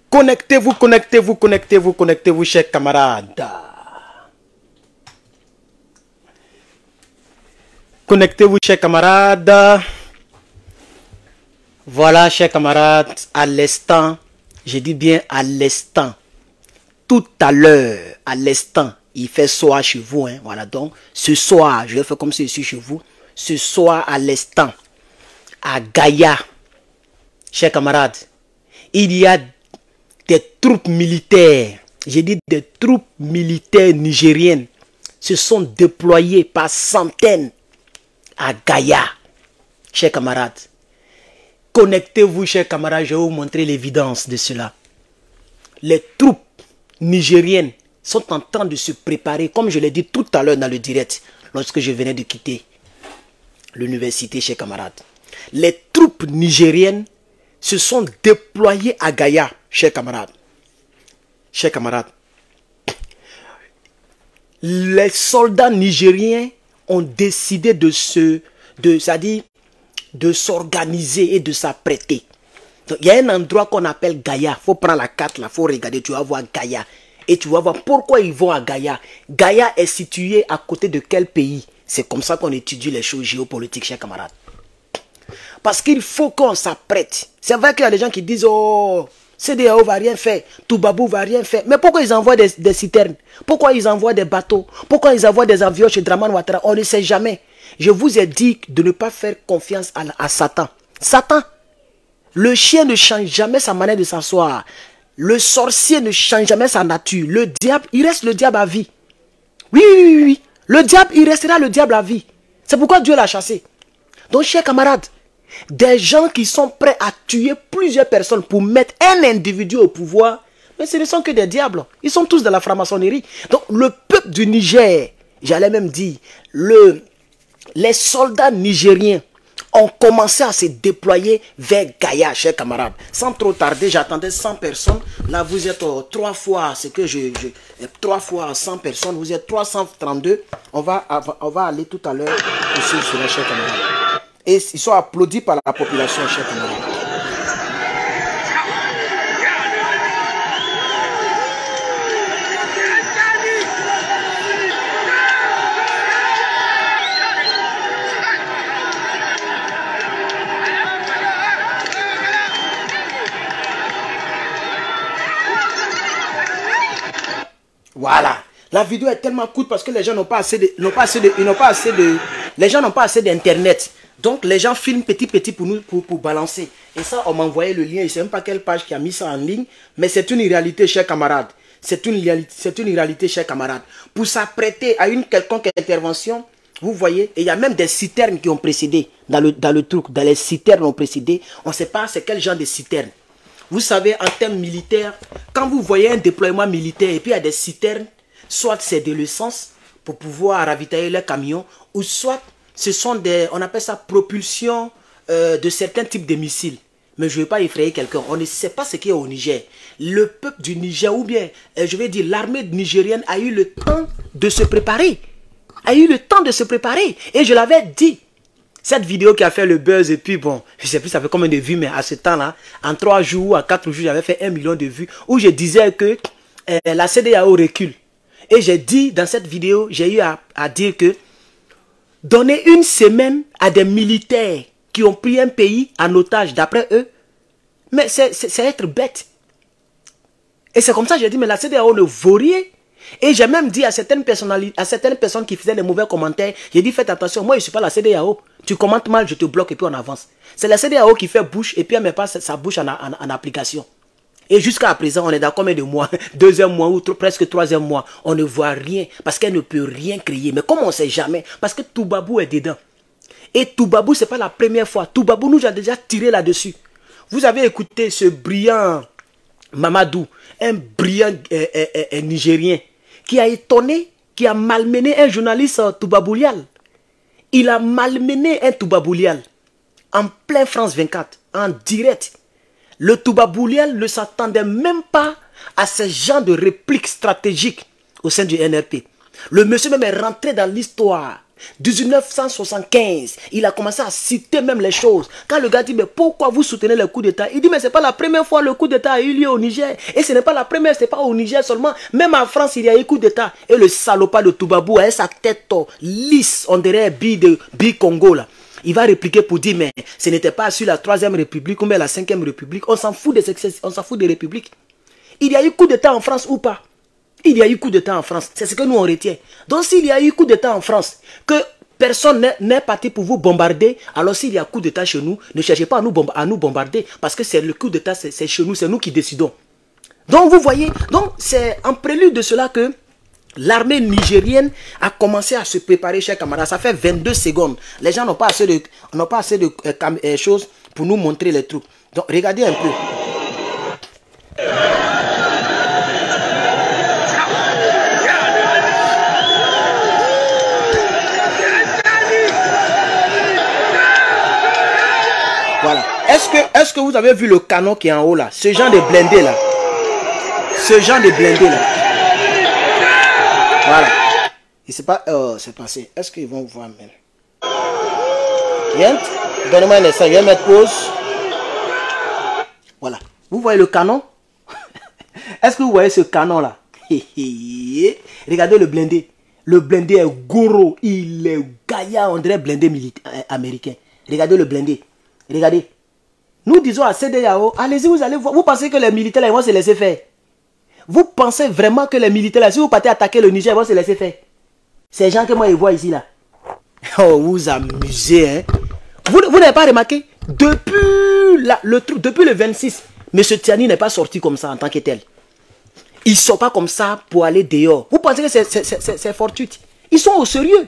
Connectez-vous, connectez-vous, connectez-vous, connectez-vous, chers camarades. Connectez-vous, chers camarades. Voilà, chers camarades, à l'instant, je dis bien à l'instant, tout à l'heure, à l'instant, il fait soir chez vous. Hein, voilà, donc, ce soir, je vais faire comme si je suis chez vous. Ce soir, à l'instant, à Gaïa, chers camarades, il y a des troupes militaires, j'ai dit des troupes militaires nigériennes, se sont déployées par centaines à Gaïa, chers camarades. Connectez-vous, chers camarades, je vais vous montrer l'évidence de cela. Les troupes nigériennes sont en train de se préparer, comme je l'ai dit tout à l'heure dans le direct, lorsque je venais de quitter l'université, chers camarades. Les troupes nigériennes se sont déployées à Gaïa, chers camarades. Chers camarades. Les soldats nigériens ont décidé de s'organiser et de s'apprêter. Il y a un endroit qu'on appelle Gaïa. Il faut prendre la carte là, il faut regarder, tu vas voir Gaïa. Et tu vas voir pourquoi ils vont à Gaïa. Gaïa est situé à côté de quel pays? C'est comme ça qu'on étudie les choses géopolitiques, chers camarades. Parce qu'il faut qu'on s'apprête. C'est vrai qu'il y a des gens qui disent, oh, CEDEAO va rien faire, Toubabou va rien faire. Mais pourquoi ils envoient des citernes? Pourquoi ils envoient des bateaux? Pourquoi ils envoient des avions chez Draman Ouattara? On ne sait jamais. Je vous ai dit de ne pas faire confiance à Satan. Satan, le chien ne change jamais sa manière de s'asseoir. Le sorcier ne change jamais sa nature. Le diable, il reste le diable à vie. Oui, oui, oui, oui. Le diable, il restera le diable à vie. C'est pourquoi Dieu l'a chassé. Donc, chers camarades, des gens qui sont prêts à tuer plusieurs personnes pour mettre un individu au pouvoir, mais ce ne sont que des diables. Ils sont tous de la franc-maçonnerie. Donc, le peuple du Niger, j'allais même dire, les soldats nigériens ont commencé à se déployer vers Gaïa, chers camarades. Sans trop tarder, j'attendais 100 personnes. Là, vous êtes 3 fois, c'est que 3 fois 100 personnes. Vous êtes 332. On va aller tout à l'heure sur cela, chers camarades. Et ils sont applaudis par la population, chers camarades. Voilà. La vidéo est tellement courte parce que les gens n'ont pas assez les gens n'ont pas assez d'internet. Donc les gens filment petit pour balancer. Et ça, on m'a envoyé le lien. Je ne sais même pas quelle page qui a mis ça en ligne. Mais c'est une réalité, chers camarades. C'est une réalité, chers camarades. Pour s'apprêter à une quelconque intervention, vous voyez, et il y a même des citernes qui ont précédé dans le truc. Dans les citernes ont précédé. On ne sait pas c'est quel genre de citerne. Vous savez, en termes militaires, quand vous voyez un déploiement militaire et puis il y a des citernes, soit c'est de l'essence pour pouvoir ravitailler les camions, ou soit ce sont des, on appelle ça propulsion de certains types de missiles. Mais je ne vais pas effrayer quelqu'un. On ne sait pas ce qu'il y a au Niger. Le peuple du Niger, ou bien, je vais dire, l'armée nigérienne a eu le temps de se préparer. Et je l'avais dit. Cette vidéo qui a fait le buzz, et puis bon, je ne sais plus ça fait combien de vues, mais à ce temps-là, en 3 jours ou en 4 jours, j'avais fait 1 million de vues, où je disais que la CEDEAO recule. Et j'ai dit dans cette vidéo, j'ai eu à dire que donner une semaine à des militaires qui ont pris un pays en otage, d'après eux, mais c'est être bête. Et c'est comme ça que j'ai dit, mais la CEDEAO ne vaut rien. Et j'ai même dit à certaines personnes qui faisaient des mauvais commentaires, j'ai dit faites attention, moi je ne suis pas la CEDEAO. Tu commentes mal, je te bloque et puis on avance. C'est la CEDEAO qui fait bouche et puis elle ne met pas sa bouche en application. Et jusqu'à présent, on est dans combien de mois? 2e mois ou presque 3e mois. On ne voit rien parce qu'elle ne peut rien créer. Mais comme on ne sait jamais, parce que Toubabou est dedans. Et Toubabou, ce n'est pas la première fois. Toubabou nous a déjà tiré là-dessus. Vous avez écouté ce brillant Mamadou, un brillant Nigérien, qui a étonné, qui a malmené un journaliste Toubaboulial. Il a malmené un Toubaboulial en plein France 24, en direct. Le Toubaboulial ne s'attendait même pas à ce genre de réplique stratégique au sein du NRP. Le monsieur même est rentré dans l'histoire. 1975, il a commencé à citer même les choses. Quand le gars dit, mais pourquoi vous soutenez le coup d'État? Il dit, mais c'est pas la première fois le coup d'État a eu lieu au Niger. Et ce n'est pas la première, c'est pas au Niger seulement. Même en France, il y a eu coup d'État. Et le salopard de Toubabou a sa tête lisse, on dirait Bi Congo là. Il va répliquer pour dire, mais ce n'était pas sur la 3e République ou bien la 5e République. On s'en fout on s'en fout des républiques. Il y a eu coup d'État en France ou pas? Il y a eu coup d'État en France. C'est ce que nous on retient. Donc s'il y a eu coup d'État en France, que personne n'est parti pour vous bombarder, alors s'il y a coup d'État chez nous, ne cherchez pas à nous bombarder. Parce que c'est le coup d'État, c'est chez nous, c'est nous qui décidons. Donc vous voyez, donc c'est en prélude de cela que l'armée nigérienne a commencé à se préparer, chers camarades. Ça fait 22 secondes. Les gens n'ont pas assez de choses pour nous montrer les troupes. Donc regardez un peu. Voilà. Est-ce que vous avez vu le canon qui est en haut là? Ce genre de blindé là. Ce genre de blindé là. Voilà. Et c'est pas... c'est passé. Est-ce qu'ils vont voir même? Viens. Donne-moi un instant. Je vais mettre pause. Voilà. Vous voyez le canon? Est-ce que vous voyez ce canon là? Regardez le blindé. Le blindé est gros. Il est gaillard. On dirait blindé américain. Regardez le blindé. Regardez. Nous disons à CEDEAO, allez-y, vous allez voir. Vous pensez que les militaires là, ils vont se laisser faire? Vous pensez vraiment que les militaires là, si vous partez attaquer le Niger, ils vont se laisser faire? Ces gens que moi, ils voient ici là. Oh, vous amusez, hein? Vous n'avez pas remarqué? Depuis le 26, M. Tiani n'est pas sorti comme ça en tant que tel. Il ne sort pas comme ça pour aller dehors. Vous pensez que c'est fortuit? Ils sont au sérieux.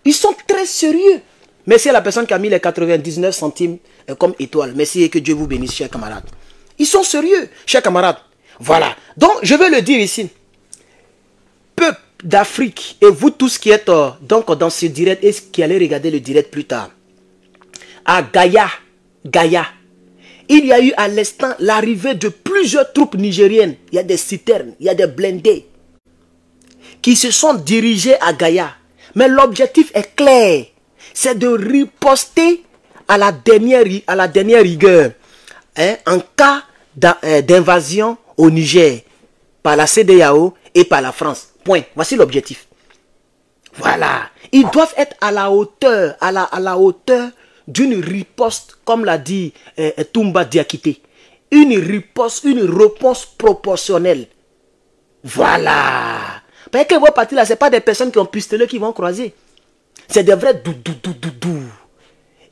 Ils sont très sérieux. Merci à la personne qui a mis les 99 centimes comme étoile. Merci et que Dieu vous bénisse, chers camarades. Ils sont sérieux, chers camarades. Voilà. Donc, je vais le dire ici. Peuple d'Afrique et vous tous qui êtes donc dans ce direct et qui allez regarder le direct plus tard. À Gaïa, il y a eu à l'instant l'arrivée de plusieurs troupes nigériennes. Il y a des citernes, il y a des blindés qui se sont dirigés à Gaïa. Mais l'objectif est clair. C'est de riposter à la dernière rigueur, hein, en cas d'invasion au Niger par la CEDEAO et par la France. Point. Voici l'objectif. Voilà. Ils doivent être à la hauteur, à la hauteur d'une riposte, comme l'a dit Toumba Diakité. Une réponse proportionnelle. Voilà. Parce que vos partis là, ce n'est pas des personnes qui ont pistolet qui vont croiser. C'est des vrais doudou.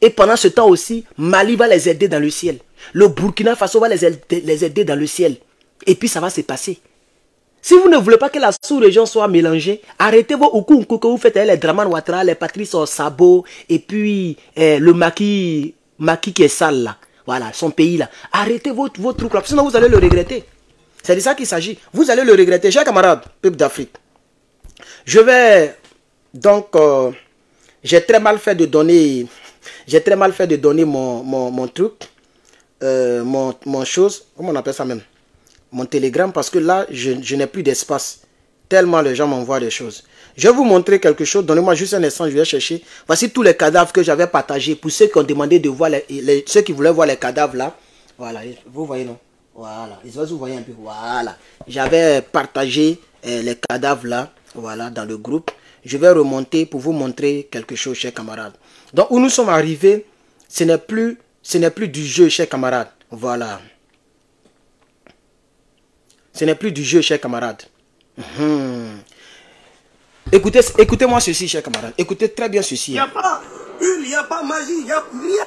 Et pendant ce temps aussi, Mali va les aider dans le ciel. Le Burkina Faso va les aider dans le ciel. Et puis ça va se passer. Si vous ne voulez pas que la sous-région soit mélangée, arrêtez vos oukounkou que vous faites les Draman Ouattara, les Patrice Sabo, et puis le Maki qui est sale là. Voilà, son pays là. Arrêtez vos trucs là, sinon vous allez le regretter. C'est de ça qu'il s'agit. Vous allez le regretter, chers camarades, peuple d'Afrique. Je vais donc... j'ai très mal fait de donner mon truc, mon chose, comment on appelle ça même, mon télégramme, parce que là, je n'ai plus d'espace, tellement les gens m'envoient des choses. Je vais vous montrer quelque chose, donnez-moi juste un instant, je vais chercher. Voici tous les cadavres que j'avais partagés, pour ceux qui ont demandé de voir, ceux qui voulaient voir les cadavres là, voilà, vous voyez non? Voilà, vous voyez un peu, voilà. J'avais partagé les cadavres là, voilà, dans le groupe. Je vais remonter pour vous montrer quelque chose, chers camarades. Donc, où nous sommes arrivés, ce n'est plus du jeu, chers camarades. Voilà. Ce n'est plus du jeu, chers camarades. Écoutez-moi ceci, chers camarades. Écoutez très bien ceci. Il n'y a pas une, il n'y a pas magie, il n'y a rien.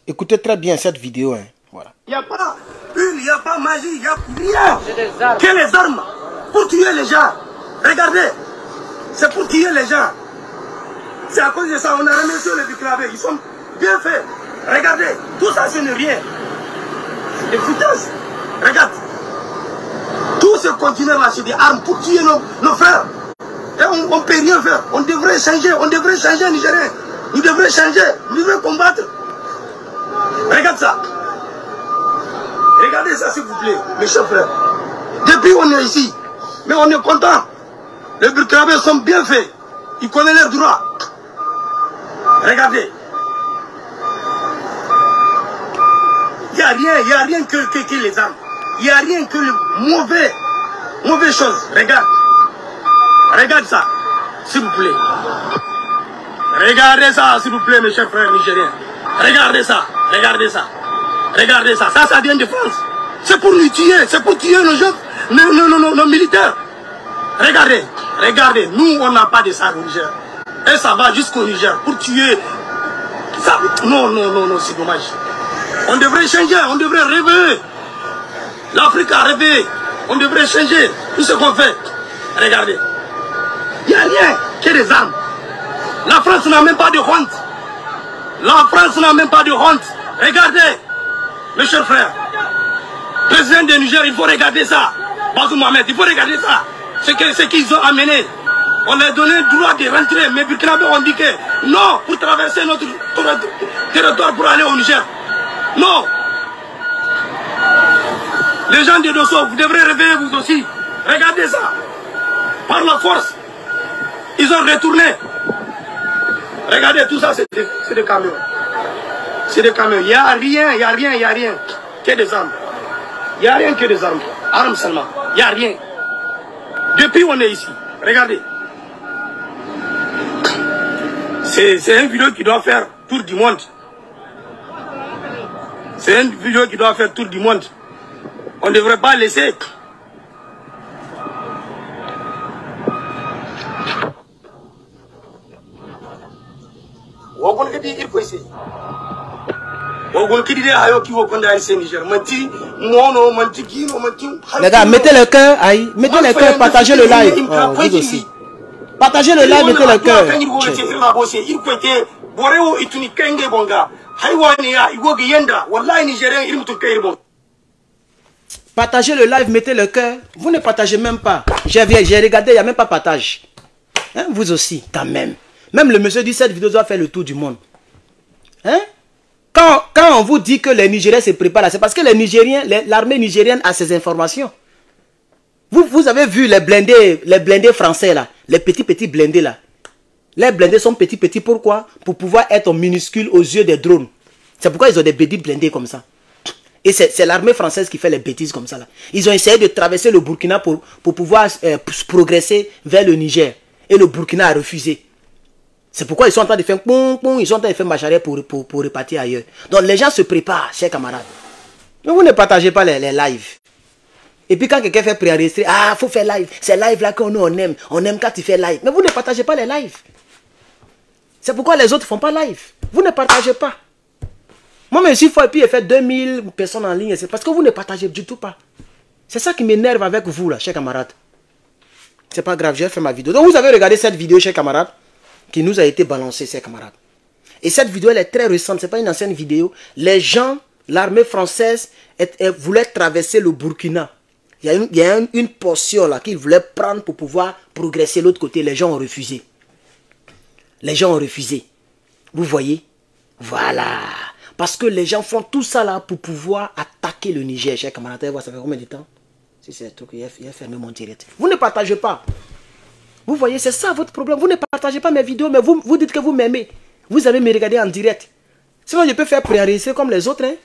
Écoutez très bien cette vidéo. Hein. Voilà. Il n'y a pas une, il n'y a pas magie, il n'y a rien. C'est des armes. Que les armes pour tuer les gens. Regardez. C'est pour tuer les gens. C'est à cause de ça, on a remercié les déclarés. Ils sont bien faits. Regardez, tout ça, ce n'est rien. Les foutages. Regarde. Tout ce continent-là, c'est des armes pour tuer nos frères. Et on ne peut rien faire. On devrait changer, Nigérien. Nous devrions changer, nous devrions combattre. Regarde ça. Regardez ça, s'il vous plaît, mes chers frères. Depuis on est ici, mais on est content. Les Burkinabés sont bien faits. Ils connaissent leurs droits. Regardez. Il n'y a rien que les armes. Il n'y a rien que le mauvais choses. Regarde. Regarde ça, s'il vous plaît. Regardez ça, s'il vous plaît, mes chers frères nigériens. Regardez ça, regardez ça. Regardez ça, ça vient de France. C'est pour nous tuer, c'est pour tuer nos jeunes, nos militaires. Regardez, regardez, nous on n'a pas de ça au Niger. Et ça va jusqu'au Niger pour tuer. Ça, non, c'est dommage. On devrait changer, on devrait rêver. L'Afrique a rêvé. On devrait changer tout ce qu'on fait. Regardez. Il n'y a rien que des armes. La France n'a même pas de honte. La France n'a même pas de honte. Regardez, mes chers frères. Président du Niger, il faut regarder ça. Bazoum Mohamed, il faut regarder ça. Ce qu'ils ont amené. On leur a donné le droit de rentrer. Mais Burkinabé ont dit que non, pour traverser notre territoire pour aller au Niger. Non. Les gens de Dosso, vous devrez réveiller vous aussi. Regardez ça. Par la force. Ils ont retourné. Regardez, tout ça, c'est des camions. C'est des camions. Il n'y a rien. Que des armes. Il n'y a rien que des armes. Armes seulement. Il n'y a rien. Depuis on est ici. Regardez. C'est une vidéo qui doit faire tour du monde. C'est une vidéo qui doit faire tour du monde. On ne devrait pas laisser. Les gars, mettez le cœur, aïe, mettez le cœur, partagez le live. Oh, vous aussi. Partagez le live, mettez le cœur. Partagez le live, mettez le cœur. Vous ne partagez même pas. J'ai regardé, il n'y a même pas partage. Hein, vous aussi, quand même. Même le monsieur dit cette vidéo doit faire le tour du monde. Hein? Quand on vous dit que les Nigériens se préparent là, c'est parce que les Nigériens, l'armée nigérienne a ces informations. Vous avez vu les blindés français là, les petits blindés là. Les blindés sont petits, pourquoi? Pour pouvoir être minuscules aux yeux des drones. C'est pourquoi ils ont des petits blindés comme ça. Et c'est l'armée française qui fait les bêtises comme ça là. Ils ont essayé de traverser le Burkina pour pouvoir progresser vers le Niger. Et le Burkina a refusé. C'est pourquoi ils sont en train de faire ils sont en train de faire marche arrière pour repartir ailleurs. Donc les gens se préparent, chers camarades. Mais vous ne partagez pas les lives. Et puis quand quelqu'un fait préenregistrer, ah, faut faire live. C'est live là qu'on aime. On aime quand tu fais live. Mais vous ne partagez pas les lives. C'est pourquoi les autres ne font pas live. Vous ne partagez pas. Moi, même s'il faut et puis faire 2000 personnes en ligne, c'est parce que vous ne partagez du tout pas. C'est ça qui m'énerve avec vous là, chers camarades. C'est pas grave, j'ai fait ma vidéo. Donc vous avez regardé cette vidéo, chers camarades, qui nous a été balancée, chers camarades. Et cette vidéo, elle est très récente, c'est pas une ancienne vidéo. Les gens, l'armée française, voulait traverser le Burkina. Il y a une portion là qu'ils voulaient prendre pour pouvoir progresser de l'autre côté. Les gens ont refusé. Les gens ont refusé. Vous voyez? Voilà. Parce que les gens font tout ça là pour pouvoir attaquer le Niger. Chers camarades, ça fait combien de temps? Si c'est un truc, il a fermé mon direct. Vous ne partagez pas. Vous voyez, c'est ça votre problème. Vous ne partagez pas mes vidéos, mais vous dites que vous m'aimez. Vous allez me regarder en direct. Sinon, je peux faire préenregistrer comme les autres. Hein?